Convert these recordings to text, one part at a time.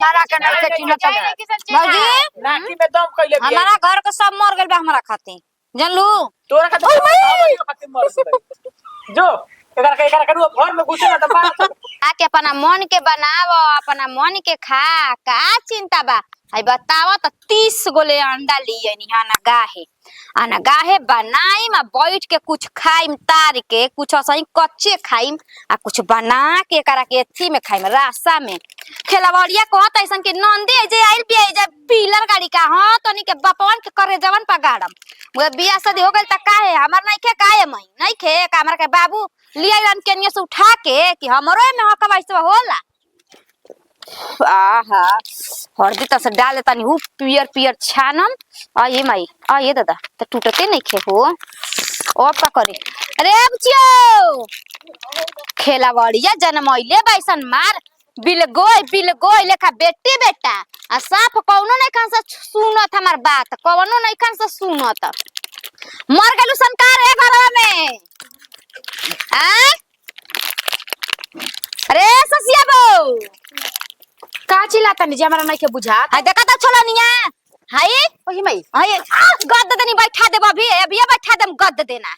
तारा के नहीं के चिन्ह बाबूजी नाकी में दम कइले बिया हमारा घर के सब मर गेल बा हमरा खातिर जानलू तोरा खातिर मर जो एकरा करू घर में घुसे ना त बात आके अपना मन के बनावो अपना मन के खा का चिंता बा आई बतावा त 30 गोले अंडा लिए निहाना गाहे बनाई मा बैठ के कुछ खाइम तार के कुछ असही कच्चे खाइम आ कुछ बना के करा के एथी में खाइम रास्ता में खेलवड़िया कहत ऐसन के नंदे जे आइल बिया जे पिलर गाड़ी का हां तनी के बपवन के करे जवन पगाड़म वो बियाह शादी हो गइल त काहे हमर नहीं खे काहे मई नहीं खे का हमरा के बाबू लियाइलन केनिया से उठा के कि हमरो में हक वाइस होला आहा हरदी त से डाले तनी हु पियर छानम आ ये माई आ ये दादा त टूटते नहीं खे हो ओ का करे अरे बचियो खेलावड़िया जनमइले बैसन मार बिल गोय लेखा बेटी बेटा आ साफ कौनो नहीं खान से सुनत हमार बात कौनो नहीं खान से सुनत मर गेलु संकार है घरवा में आ अरे ससिया बो का चिल्लाता नहीं जे हमरा नहीं के बुझा हाय देखा त छोला निया हाय ओही मई हाय गद्द देनी बैठा देब अभी बैठा देम गद्द देना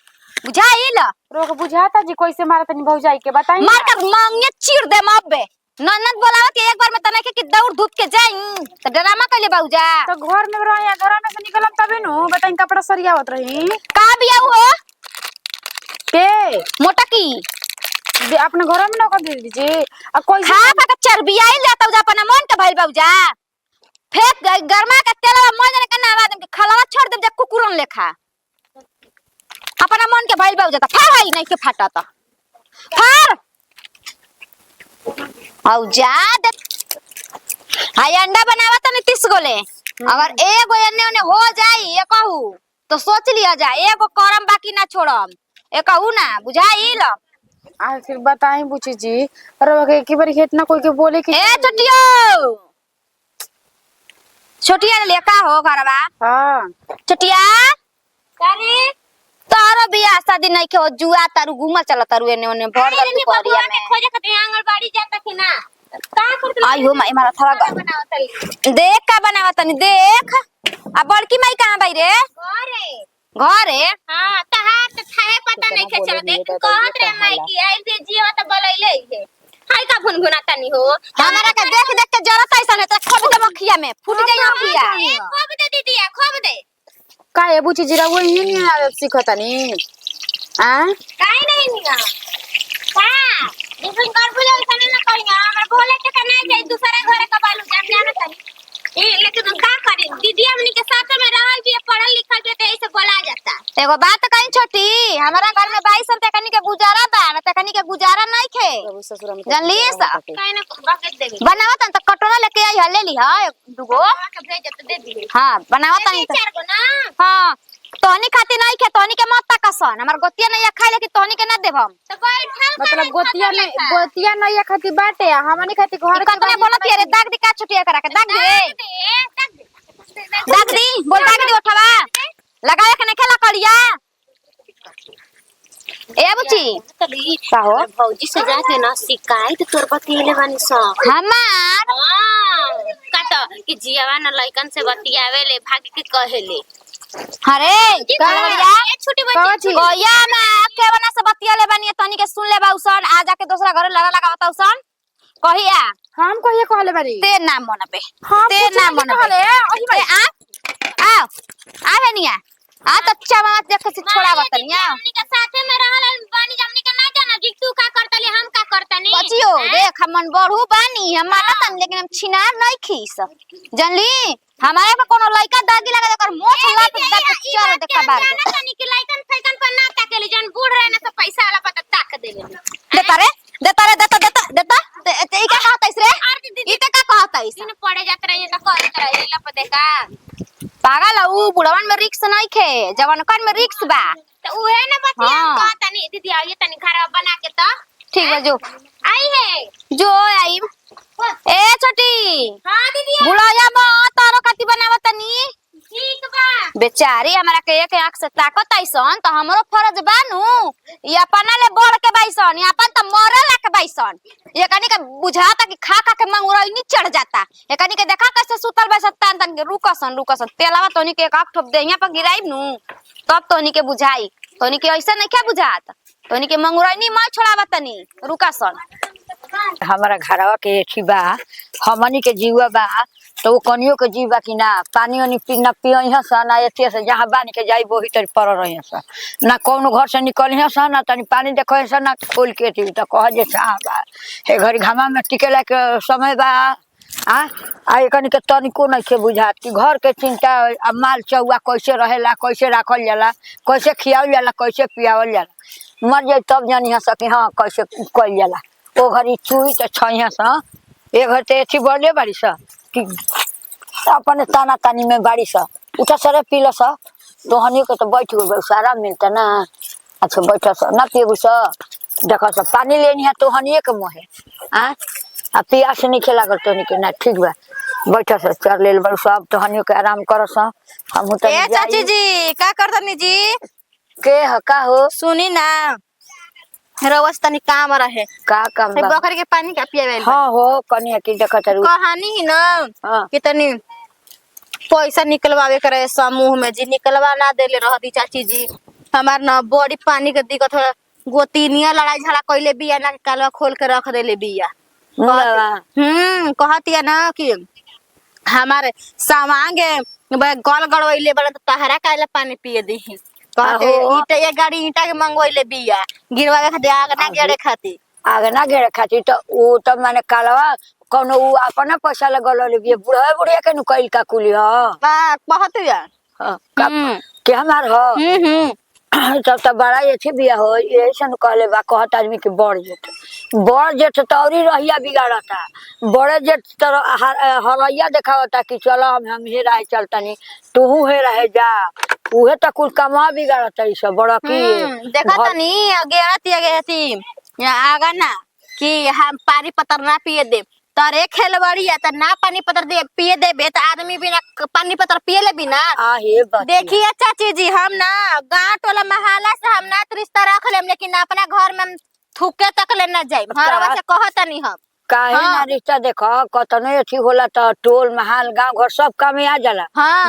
बुझाइल रोक बुझाता जी कैसे मारा तनी भौजाई के बताई मार कर मांगे चीर दे मब्बे ननद बोलावत एक बार में तने के दौड़ धूप के जाई त ड्रामा कइले बाऊजा तो घर में रहिया घर में से निकलम तबे नु बताई कपड़ा सरियावत रही का बिया हो के मोटा की अपने घर में न कर दीजिए आ कोई खा खा के चर्बी आइल जाता उजा अपना मन के भइल बाऊजा फेंक गरमा के तेलवा मन जाने के ना आदम के खलवा छोड़ दे जे कुकुरन लेखा अपना मन के भइल बाऊजा त फाड़ नहीं के फाटा त फाड़ औ जा दे हाय अंडा बनावा त 30 गोले अगर एगो एने ओने हो जाई ये कहू तो सोच लिया जा एगो करम बाकी ना छोड़म ए कहू ना बुझाइल आखिर बताई बुची जी अरे की बार इतना कोई के बोले कि ए छोटियो छोटिया ले का हो घरवा हां छोटिया कारे तारो बियाह शादी नहीं के हो जुआ तारू घुमा चला तारू एने ओने भर दल करिया में खोजे खातिर आंगनबाड़ी जाता कि ना का करत आई हो माई मारा थरा बनावत देख का बनावा तनी देख आ बड़की माई कहां बाई रे घरे हां तहार त थाहे पता नहीं के चलो देख कहत रे माई की आइल से जीवा त बोलैले है हाय का भुनभुनाता नहीं हो हमारा के देख देख के जरत ऐसा त खब दे मखिया में फूट जाई मखिया खोब दे दीदी खोब दे का है बुची जी वो ही नहीं आदत सिखतानी हां काई नहीं निया का देखन कर बुझा सने ना कहिया हमर बोले के त नहीं जाई दूसरा घरे का बालू जान जाना तनी ए लेकिन का करे दीदी हमनी के साथ में रहल भी पढ़ल लिखल भी त ऐसे बोला जाता एगो बात कहीं छोटी हमारा घर में 22 साल तकनी के गुजारा बा न तकनी के गुजारा नहीं खे जानली सा काई ना बकेट देबे बनावत त कटोरा लेके आई हले ली हां दुगो के भेज त दे दी हां बनावत नहीं चार गो ना हां तोनी खाती नहीं खे तोनी के मत तकसन हमर गोतिया नहीं खाइले कि तोनी के ना देबम तो बैठल मतलब गोतिया नहीं खाती बाटे हमनी खाती घर के कतने बोलत रे दाग दी का छुटिया करा के दाग दे दाग दी बोल दाग दी उठवा लगाए के नहीं खेला करिया ए बुची का हो भौजी से जाके ना शिकायत तोर बतिले बानी स हमार हां का तो कि जियावा न लइकन से बतियावे ले भाग के कहेले अरे करिया ए छोटी बच्ची गोया में के बना से बतियाले बानी तनी के सुन ले बाउसन आ जाके दूसरा घर लगा बताउसन कहिया हम कहिए कहले बारी ते नाम मनबे हाँ, ते नाम मनबे ओही आ बेनिया आ तो चमात देख से छोड़ा बतनिया हमनी के साथे में रहल बानी हमनी के ना जाना कि तू का करतली हम का करतनी बचियो देख हमन बढ़ू बानी हम मानतन लेकिन हम छिनार नहीं खीस जानली हमारे पे कोनो लइका दागी लगा कर मोछ लात दक चल देखा बार ना तनी के लइकन फैकन पर ना ताकेले जन बूढ़ रहे ना तो पैसा वाला पता ताक देले देता रे ते का कहतइस रे ई ते का कहतइस दिन पड़े जात रहे त करत रहे ला पता का पागल ऊ बुढ़वन में रिक्स नहीं खे जवान कन में रिक्स बा तो उहे ना बतिया हाँ। का तनी दीदी आइए तनी घर बना के तो ठीक है जो आई है जो आई ए छोटी हां दीदी बुढ़ाया में तारो कति बनावत तनी ठीक बा बेच बेचारी हमरा के एक आंख से ताकत आइसन तो हमरो फर्ज बानू ये अपना ले बोल के बाइसन ये अपन तो मरे ला के बाइसन ये कनी के बुझाता कि खा खा के मंगुरई चढ़ जाता ये कनी के देखा कैसे सुतल बा सब तान तान के रुकसन तेलावा तोनी के एक आंख ठोप देहिया पर गिराइब नु तब तोनी के बुझाई तोनी के ऐसा नहीं क्या बुझात तोनी के मंगुरई मां छोड़ावा तनी रुकसन हमारा घरवा के एठी बा हमनी के जीवा बा तो वो कनियो के जीवा कि ना पानी ओनी पीना पियही सा ना एथे से जहाँ बानी के जाई वही तरी पर रही सा ना कौनो घर से निकली सा ना तनी पानी देखो सा ना खोल के थी तो कह जे बा हे घड़ी घामा में टिकेला के समय बा आ कनी के तनिको नहीं के बुझात कि घर के चिंता आ माल चौआ कैसे रहेला कैसे राखल जाला कैसे खियावल जाला कैसे पियावल जाला मर जाए तब जानी सकी हाँ कैसे कल जाला ओ घड़ी चूई तो छइया सा ए घर ते एथी बड़े बाड़ी सा कि अपने ताना तानी में बाड़ी सा उठा सरे पीला सा दोहनी के तो बैठ गो सारा मिलता ना अच्छा बैठा सा ना पिएगु सा देखा सा पानी लेनी है तो हनिए के मोहे आ पियास नहीं खेला कर तो के ना ठीक बा बैठा सा चर लेल बड़ सब तो हनियो के आराम कर सा हम तो ए चाची जी का करतनी जी के का हो सुनी ना रवस तनी काम रहे का काम बा बकरी के पानी का पियावे हां हो कनिया की देखत रू कहानी ही ना हां कि तनी पैसा निकलवावे करे समूह में जी निकलवा ना देले रहती चाची जी हमार ना बड़ी पानी के दिक्कत हो गोतीनिया लड़ाई झगड़ा कइले बिया ना कालवा खोल के रख देले बिया कहतिया ना कि हमारे सामांगे गल गड़वैले बड़ा तहरा काला पानी पिए दी कहते ईटा ये गाड़ी ईटा के मंगवैले बिया गिरवावे खातिर आग ना गेड़े खातिर आगे ना घेरे खातिर तो वो तो माने कालवा कोनो उ अपना पैसा लगल ले बिया बुढ़ा बुढ़िया के नु कइल का कुली हां बहुत या के हमार हो तब तो बड़ा एथी बिया हो ऐसा नु कहले बा कहत आदमी के बड़ जेठ तो औरी रहिया बिगाड़ता बड़े जेठ तो हरैया देखावता कि चलो हम हे रहे चलतनी तू हे रहे जा उहे तो कुल कमा बिगाड़ता ई सब बड़ा की देखा तनी गेरती गेती आगा ना कि हम पानी पतर ना पिए दे तरे खेलवाड़ी है त ना पानी पतर दे पिए देबे त आदमी बिना पानी पतर पिए ले बिना हे बात देखिए चाची जी हम ना गांव टोला महल्ला से हम ना रिश्ता रख लेम लेकिन अपना घर में थूके तक ले ना जाई हरवा से कहतनी हम काहे ना रिश्ता देखो कतनो एथी होला त टोल महल गांव घर सब काम में आ जाला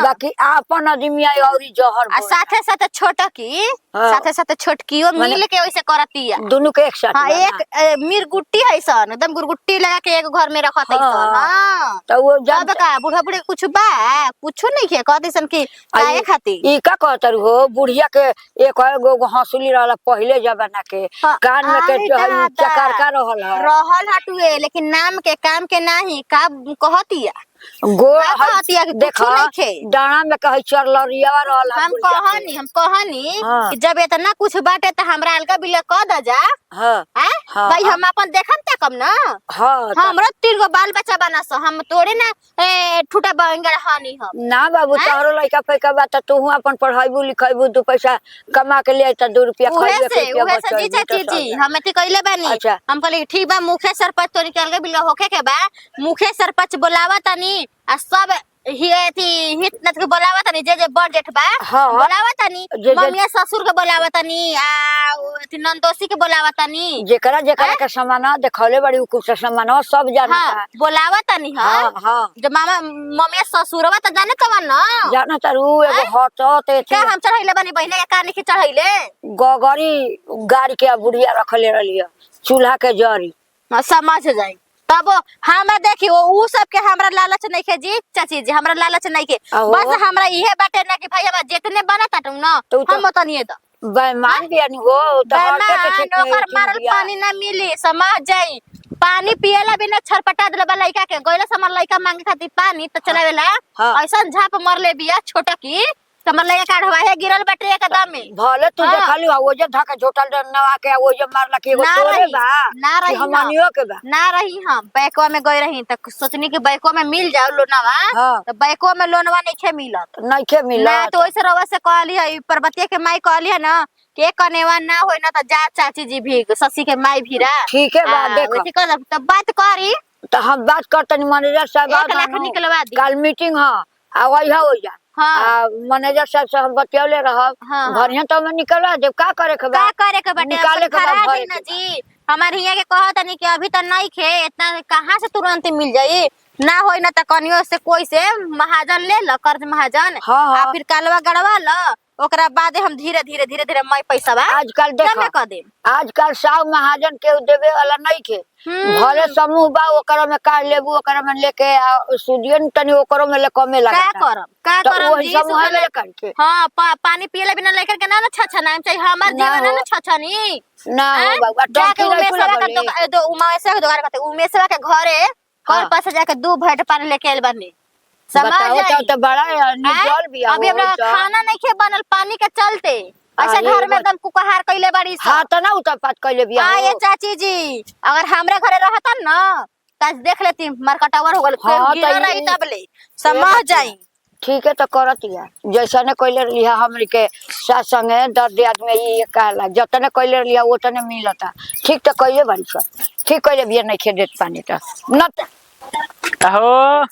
बाकी आपन आदमी आई औरी जहर साथे साथे छोटा की साथे साथे छोटकियो मिल के वैसे करतिया दोनों के एक साथ एक मिरगुट्टी है सन एकदम गुरगुट्टी लगा के एक घर में रखत है सन हां तो वो जब का बूढ़ा बूढ़े कुछ बा कुछ नहीं के कहत सन की काहे खातिर ई का कहतर हो बुढ़िया के एक एगो हंसुली रहला पहले जमाना के कान में के चकर का रहल हटुए लेकिन नाम के काम के नाही का कहतिया देखो डाना में कहे चरलरिया रहल हम कहनी कि जब इतना कुछ बाटे त हमरा अलगा बिला क द जा भाई हम अपन देखम त कम ना हमरा 3 गो बाल बच्चा बना सो हम तोड़े ना ठूटा बंगर हानी हम ना बाबू तोहरो लइका पैका बा त तू अपन पढ़ाइबू लिखाइबू 2 पैसा कमा के ले त 2 रुपया खइबे उहे से जी चाची जी हम एते कइले बानी हम कहले ठीक बा मुखे सरपंच तोरी के अलगा बिला होखे के बा मुखे सरपंच बुलावा तनी आ सब हित नत के बोलावा तनी जे बड़ जेठ बा बोलावा तनी मम्मिया ससुर के बोलावा तनी आ नंदोसी के बोलावा तनी जेकरा के सामान देखौले बड़ी कुछ सामान सब जाना बोलावा तनी हां जो मामा मम्मिया ससुरवा त जाने तवन न जाना तारू एगो हटते का हम चढ़ैले बनी बहिने के कान के चढ़ैले गगरी गाड़ी के बुढ़िया रखले रहलिए चूल्हा के जरी समझ जाई तब हमरा देखी उ सब के हमरा लालच नहीं के जी चाची जी हमरा लालच नहीं के बस हमरा इहे बाटे ना कि भाई हमरा जितने बना ताटू ना हम तनिए द बेईमान बियानी हो तो नौकर मारल पानी ना मिली समझ जाई पानी पियला बिना छरपटा देले बा लइका के गइला समर लइका मांगे खातिर पानी त चलावेला ऐसा झाप मरले बिया छोटा की समर लइका काढ़वा है गिरल बैटरी एकदम में भले तू देखली वो जे धका झोटल नवा के वो जे मारला के एगो तोरे बा ना रही हमनियो के बा ना रही हम बैंकवा में गई रही त सोचनी कि बैंकवा में मिल जाओ लोनवा त बैंकवा में लोनवा नइखे मिलत ना तो ओइसे रवा से कहली है पर्वतिया के माई कहली है ना के कनेवा ना होई ना त जा चाची जी भी ससी के माई भीरा ठीक है बा देखो त बात करी त हम बात करतनी मैनेजर साहब निकलवा दी कल मीटिंग ह आवाई हो जा हाँ। मैनेजर साहब से हम बतियौले रहब हाँ। भरिया तो मैं निकलवा जब का करे के का बा करे के बटे निकाले के खरा बाद दी ना जी हमारे हिया के कहत नहीं कि अभी तो नहीं खे इतना कहाँ से तुरंत मिल जाई ना होई ना त कनियो से कोई से महाजन ले ल कर्ज महाजन हाँ, हाँ। आ फिर कालवा गड़वा ल ओकरा बादे हम धीरे धीरे मैं पैसा बा आजकल जब देखो मैं कह दे आजकल साहब महाजन के देवे वाला नहीं के भले समूह बा ओकरा में काट लेबू ओकरा में लेके सुदियन तनी ओकरा में ले कमे का लगा करम तो वही जी समूह सुबह लेकर के हाँ पानी पिए बिना लेकर के ना छछा ना चाहिए हमार ना जीवन हो। ना छछनी ना हो बाबा जाके टंकी नहीं उमेशवा खुला के दो उमेशवा के दुकान कहते उमेशवा के घरे हाँ। कल पास जाके 2 भैट पानी लेके आइल बनी समझ बताओ जाई तो बड़ा निकल भी अभी हमरा खाना नहीं खे बनल पानी के चलते ऐसे अरे घर में बस। एकदम कुकहार कइले बाड़ी सब हाँ तो ना उतर पात कैले बिया हाँ ये चाची जी अगर हमरा घरे रहता न त देख लेती मरकटावर हो गल हाँ, गिरा तो रही ये- तब ले समझ जाई ठीक है तो करत या जैसा ने कैले लिया हमरे के साथ संगे दर्द आदमी ये कहला जतने कैले लिया ओतने मिलता ठीक तो कैले बाड़ी सब ठीक कैले बिया नहीं खे देत पानी तो न अहो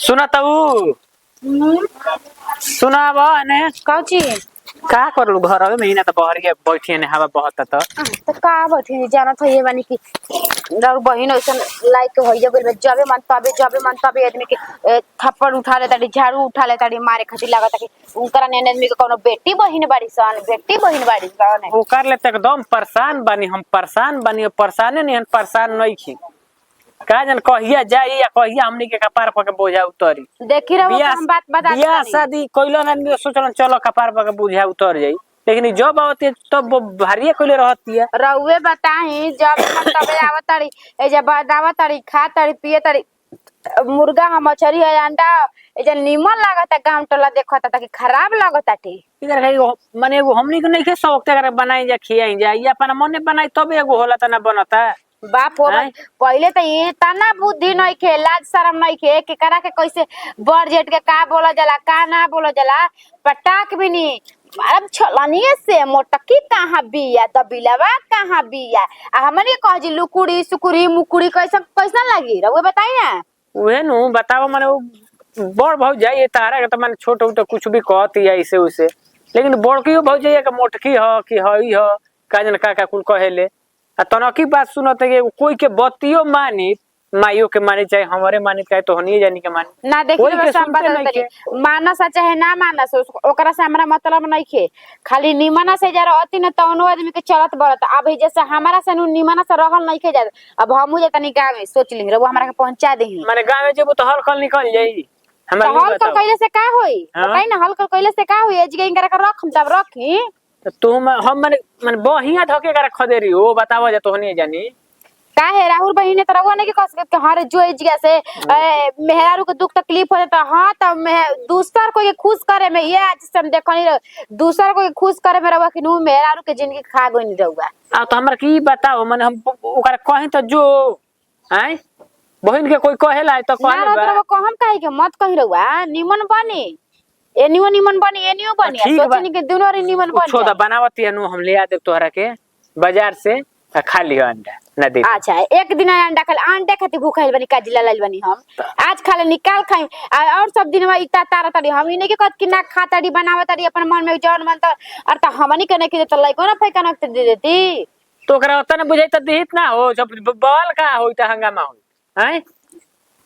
सुना तू सुना बा ने काची का करलू घर में महीना तो बहरिया बैठी ने हवा बहत तो का बैठी जाना था ये बानी की रउ बहिन ऐसन लाइक के होइए गेल जबे मन तबे आदमी के थप्पड़ उठा ले ताड़ी झाड़ू उठा ले ताड़ी मारे खातिर लागत कि उनकरा ने आदमी के कोनो बेटी बहिन बाड़ी सन वो कर लेते एकदम परेशान बनी हम परेशान बनी परेशाने नहीं परेशान नहीं खी का जन कहिया जाई या कहिया हमनी के कपार पर के बोझा उतरी देखी रहो हम बात बता बियाह शादी कोइलो ना सोचलन चलो कपार पर के बोझा उतर जाई लेकिन जब आवते तब वो भारी कोइले रहती है रउए बताही जब मन तबे आवताड़ी ए जब दावताड़ी खा ताड़ी पिए ताड़ी मुर्गा हम मछरी है अंडा ए जे निमन लागता गांव टोला देखता कि खराब लागता टे इधर है माने एगो हमनी के नहीं के शौक ते बनाई जा खियाई जा या अपन मने बनाई तब एगो होला त ना बनता बाप हो पहले तो ये तना बुद्धि नहीं खे लाज शरम नहीं खे के करा के कैसे बड़ जेठ के का बोला जाला का ना बोला जाला पटाक भी नहीं अब छलनिए से मोटकी कहाँ बिया दबिलवा कहाँ बिया आ हमनी कह जी लुकुड़ी सुकुड़ी मुकुड़ी कैसा लगी रउए बताई ना उहे नु बताओ माने बड़ भौ जाई तारा के त माने छोट हो तो कुछ भी कहती है इसे उसे लेकिन बड़की भौ जाई के मोटकी ह कि हई ह काजन का कुल कहेले आ तनकी बात सुनत है कोई के बतियो मानी माइयो के मानी चाहे हमारे मानी चाहे तो हनी जानी के मानी ना देखी बस हम बता मानस चाहे ना मानस ओकरा से हमरा मतलब नहीं खे खाली निमना से जरा अति न तौनो आदमी के चलत बरत अब जैसे हमारा से निमना से रहल नहीं खे जात अब हमहू जे तनी गांव में सोच ली वो हमरा के पहुंचा देही माने गांव में जेबो तो हल कल निकल जाई हमरा हल कल कइले से का होई बताई ना हल कल कइले से का होई एज के इनकरा रख तब रखी तू हम माने बहिया धके कर खदेरी हो बतावा जा तो हनी जानी काहे राहुल बहिनी तो रहुआ नहीं कि कह सकते हर जो एजिया से मेहरारू के दुख तकलीफ हो जाता हाँ तब दूसर को ये खुश करे में ये आज से हम देखो नहीं दूसर को ये खुश करे में रहुआ कि नु मेहरारू के जिंदगी खा गई नहीं रहुआ आ तो हमरा की बताओ माने हम ओकरा कहि तो जो हैं बहिन के कोई कहेला तो ना कहले बा रहुआ कहम काहे के मत कहि रहुआ निमन बनी एनियो निमन बनी एनियो बनी ठीक बा। सोचनी के दोनों रे निमन बनी छोदा बनावती है नु हम ले आ देब तोहरा के बाजार से खा लियो अंडा ना दे अच्छा एक दिन अंडा खा अंडे खातिर भूखल बनी काजिला लाल बनी हम आज खा ले निकाल खाई और सब दिन में इता तारा तारी हम इने के कहत कि ना खा तारी बनावा तारी अपन मन में जौन मन त और त हमनी के नहीं के तो लाइको ना फेका ना दे देती तो ओकरा ओतना बुझाई त देहित ना हो जब बवाल का होई त हंगामा होई हैं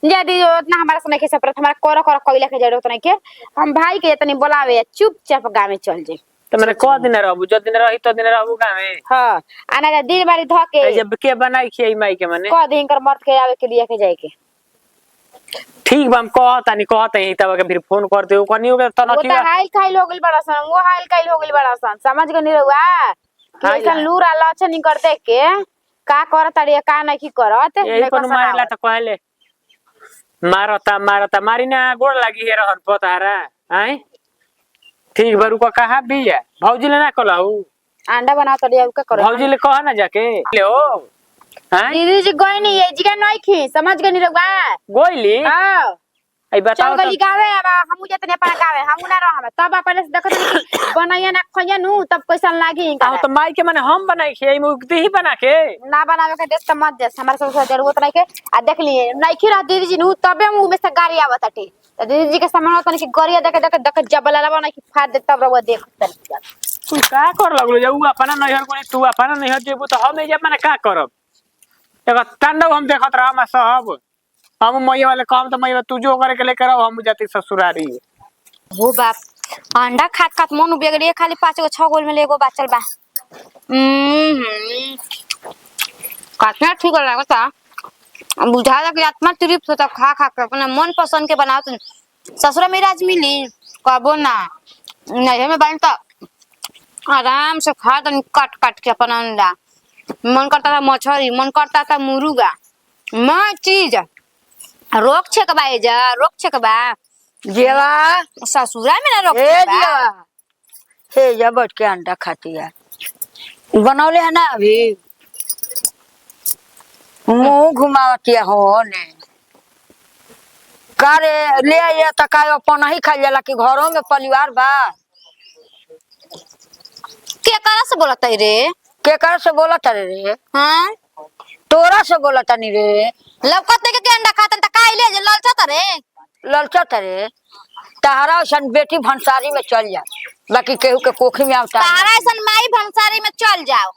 यदि उतना हमारा से नहीं के सपरत हमारा कोरा कोरा कोइला के जरूरत नहीं के हम भाई के इतनी बोलावे चुपचाप गांव में चल जाए तो मैंने क दिन रहबू जो दिन रही तो दिन रहबू गांव में हां आना जा दिन बारी ध के जब के बनाई खियाई माई के माने क दिन कर मर्द के आवे के लिए के जाए के ठीक बा हम कहतानी कहतई तब के फिर फोन कर देऊ कनियो के वो तनकी तो हाइल खाइल हो गेल बड़ा सन वो हाइल खाइल हो गेल बड़ा सन समझ के नहीं रहुआ ऐसा लूरा लाच नहीं कर दे के का करत अड़िया का नहीं करत यही पर मारेला त कहले मारता मारी ना गोड़ लागी है रहन पतारा हैं ठीक बरू को कहा भी है भौजी ले ना कहलहू अंडा बना तड़िया का करो भौजी ले कह ना जाके ले हो हैं दीदी जी गई नहीं है जी का नहीं खी समझ के नहीं रहुआ गोइली हां आई चल बताओ गली गावे अब हमू जतने अपना गावे हमू ना रह तब अपने से देखत बनाइए ना खइया नु तब कैसन लागी तो माई के माने हम बनाई के मुक्ति ही बना के ना बनावे के देख त मत दे हमारे सब जरूरत नहीं के आ देख लिए नहीं खिरा दीदी जी नु तबे मुंह में से गाड़ी आवत आटे तो दीदी जी के सामान होता नहीं कि गरिया देख जबला लबा नहीं कि फाड़ दे तब रवा देख तू का कर लगलो जब अपना नैहर कोनी तू अपना नैहर जेबू तो हम एजे माने का करब एगो तांडव हम देखत रह हम सब हम मई वाले काम तो मई तू जो करे के लेकर आओ हम जाती ससुरारी हो बाप अंडा खात खात मन बिगड़िए खाली 5 गो 6 गोल में एगो बाचल बा काटना ठीक लागता बुझा कि आत्मा तृप्त होता खा खा के अपना मन पसंद के बनाओ तो ससुरा मेरा आज मिली कबो ना नहीं में बन तो आराम से खा तो काट काट के अपना अंडा मन करता था मछली मन करता था मुर्गा मैं चीज रोक छक बा जा रोक छक बा जेवा ससुरा में ना रोक हे छक बा जेवा हे जा बैठ के अंडा खाती है बनौले है ना अभी मुंह घुमावती हो ने करे ले आइए त का अपन ही खा जाला कि घरों में परिवार बा के करा से बोलत है रे केकर से बोलत रे हां तोरा से बोलत नहीं रे लवकत के अंडा खातन त काइले जे ललचत रे ललचत रे तारा सन बेटी भंसारी में चल जा बाकी केहू के कोखी में आवता तारा ऐसन माई भंसारी में चल जाओ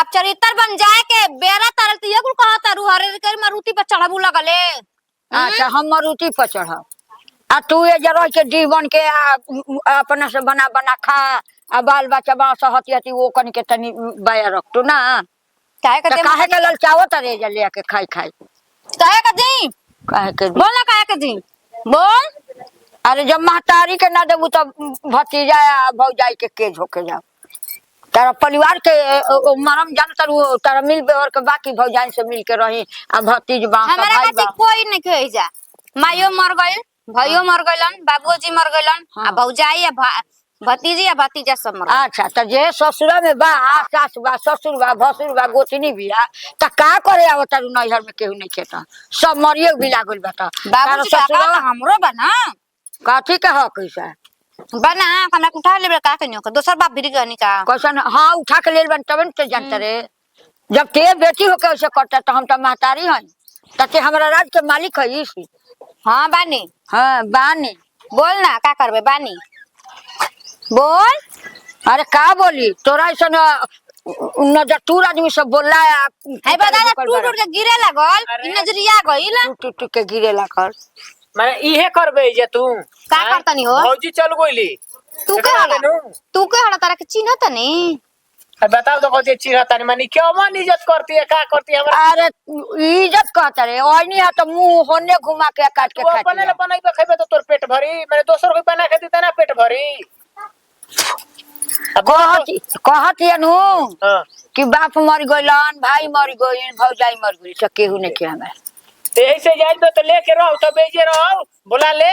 अब चरित्र बन जाए के बेरा तरल त ये कुल कहता रू हरे कर मारुति पर चढ़बू लगले अच्छा हम मारुति पर चढ़ब आ तू ये जरा के डी बन के अपने से बना बना खा आ बाल बच्चा बा सहती हती वो कन के तनी बाया रख तू ना काहे त काहे के ललचावत रे जलिया के खाई खाई काहे का दी काहे के बोल ना काहे का दी बोल अरे जब महतारी के ना देबू तब भतीजा भौजाई के झोके जाओ तारा परिवार के मरम जान तारा मिल बेहर के बाकी भौजाई से मिल के रही आ भतीज बा हमारा भाई का बा कोई नहीं कह जा मायो मर गइल भाइयो मर गइलन बाबूजी मर गइलन हाँ। आ भौजाई या भतीजी या भतीजा सब मर गइल। अच्छा त जे ससुरा में बा सास बा ससुर बा भसुर बा गोतनी बिया त का करे आवत नैहर में केहू नहीं खेता सब मरिए भी लागल बा त बाबूजी का का हमरो बना काठी के हक कैसा बना हमरा उठा लेबे का कनियो का दोसर बाप भिरी गनी का कैसन हाँ उठा के ले बन तब तो जानते रे जब ते बेटी हो के ऐसे करता तो हम तो महतारी हई तते हमरा राज के मालिक है इसी हां बानी हाँ बानी बोल ना का करबे बानी बोल अरे का बोली तोरा ऐसा नजर टूर आदमी सब बोल रहा है बता ना टूट टूट के गिरे लागल इ नजरिया गइल टूट टूट के गिरे लागल माने इहे करबे जे तू का करतनी हो भौजी चल गइली तू के हड़ा तारा के चिन्हत नहीं बताओ तो कहती चिन्ह तानी मानी क्यों मन इज्जत करती है का करती है हमरा अरे इज्जत कहता रे ओइनी है तो मुंह होने घुमा के काट के तू खाती अपने बनाइबे खइबे तो तोर पेट भरी मैंने दोसर को बना के देता ना पेट भरी कहती है नु हां कि बाप मर गइलन भाई मर गइल भौजाई मर गइल सब केहू नहीं के हमारे ऐसे जाइबे तो लेके रहो तो बेजे रहो बुला ले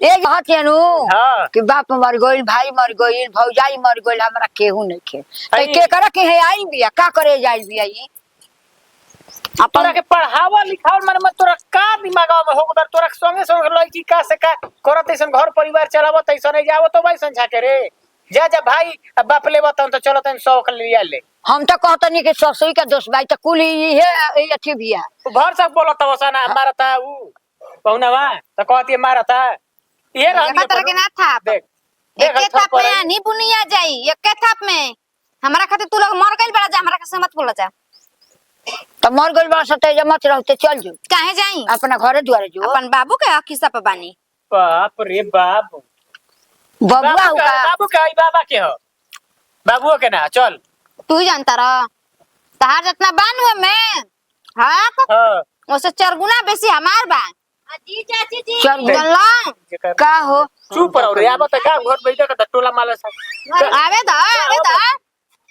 एक कहती है नु हां कि बाप मर गइल भाई मर गइल भौजाई मर गइल हमरा केहू नहीं के तो के करे के है आई बिया का करे जाई बिया ई तोरा के पढ़ावा लिखाव माने मत तोरा का दिमागवा में होगदर तोरा संगे संगे लड़की का से का करत ऐसन घर परिवार चलावत ऐसन नहीं जावत तो वैसन झाके रे जा जा भाई अब बाप ले बताऊं तो चलो तन 100 के लिया ले हम तो कहतनी कि ससुई का दोस्त भाई तो कुल ई है अथी बिया भर सब बोलत वसना मारता ऊ पहुनवा तो कहती है मारता ये रहनी तरह के ना था देख एके थाप में नहीं बुनिया जाई एके थाप में हमरा खातिर तू लोग मर गइल बड़ा जा हमरा के मत बोला जा तो मर गइल बा सते जमत रहते चल जो काहे जाई अपना घरे द्वारे जो अपन बाबू के किस्सा पे बानी बाप रे बाप बबुआ का बाबू का ई बाबा के हो बाबू के ना चल तू ही जानता रह तहार जितना बान हुए मैं हाँ हां उससे 4 गुना बेसी हमार बा जी चाची जी चल जानला का हो चुप रहो रे आबत का घर बैठ के टोला माला सा आवे दा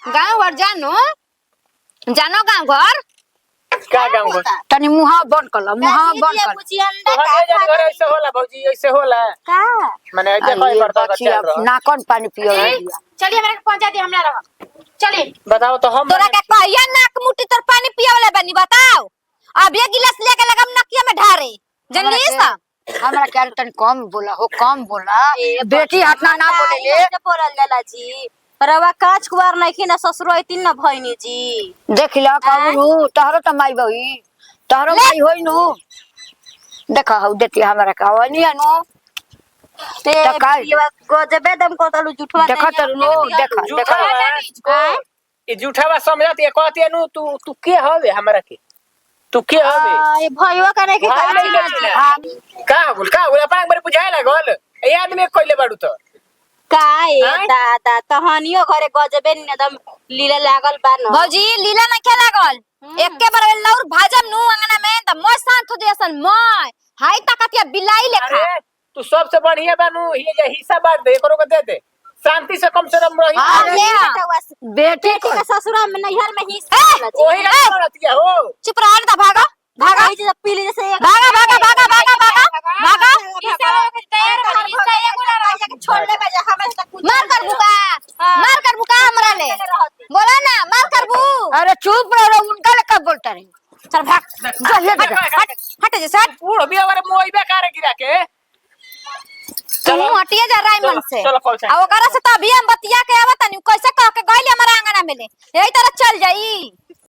गांव घर जानो गांव घर का गांव घर तनी मुहा बंद कर मुहा बंद कर पूछी अंडा तुम्हारे जान घर ऐसे होला भौजी ऐसे होला का माने ऐसे कोई बर्तन का चल रहा नाकन पानी पियो चलिए हमरा के पहुंचा दी हमरा रह चलिए बताओ तो हम तोरा के कहिया नाक मुट्ठी तर पानी पिए वाला बनी बताओ अब ये गिलास लेके लगम नकिया में ढारे जनली सा हमरा क्या तन कम बोला हो, कम बोला। बेटी हटना ना बोले ले। बोलल जाला जी। रवा काच कुवार नहीं ना ससुर आइतिन ना भइनी जी। देख ला कहू तहरो त माई बही, तहरो माई होई नु। देखा हौ देती हमरा का वनी नु। ते त का ये गजबे दम को तलु जुठवा देखा तर नु, देखा देखा। ये झूठा बा समझत ये कहती है नु तू के हवे हमरा के? तू के हवे? ये भइवा करे के भाई नहीं लचला। का बोल अपन एक बार बुझाए लागल। ए आदमी कइले बाड़ू त। काय हाँ? दादा तहनियो घरे गजबे न दम लीला लागल बा न। भौजी लीला ना क्या लागल एके बार लौर भाजम नु अंगना में त मोय शांत हो जैसन मोय हाय ताकतिया बिलाई लेखा। अरे तू सबसे बढ़िया बानू ये जे हिस्सा बांट दे करो के दे दे। शांति से कम से कम रही। हाँ, अरे ले आ। बेटा बेटी को के ससुरा में नैहर में हिस्सा वाला जी। ओही का रहती है हो। चुप रह ता भागा भागा भागा जे पीली जैसे एक भागा भागा भागा भागा भागा भागा हिस्सा के तैयार कर हिस्सा एगो ना रह जाके छोड़ ले बे हमें तक कुछ मार कर बुका हमरा ले बोला ना मार कर बू। अरे चुप रहो, उनका ले कब बोलता रही। चल भाग जा ले जा। हट जैसे हट बूढ़ भी हमारे मोइबे करे गिरा के। तू हटिए जा रायमन से चलो कॉल से। आ ओकरा से त अभी हम बतिया के आवत नहीं कैसे कह के गइल हमरा आंगना में ले यही तरह चल जाई।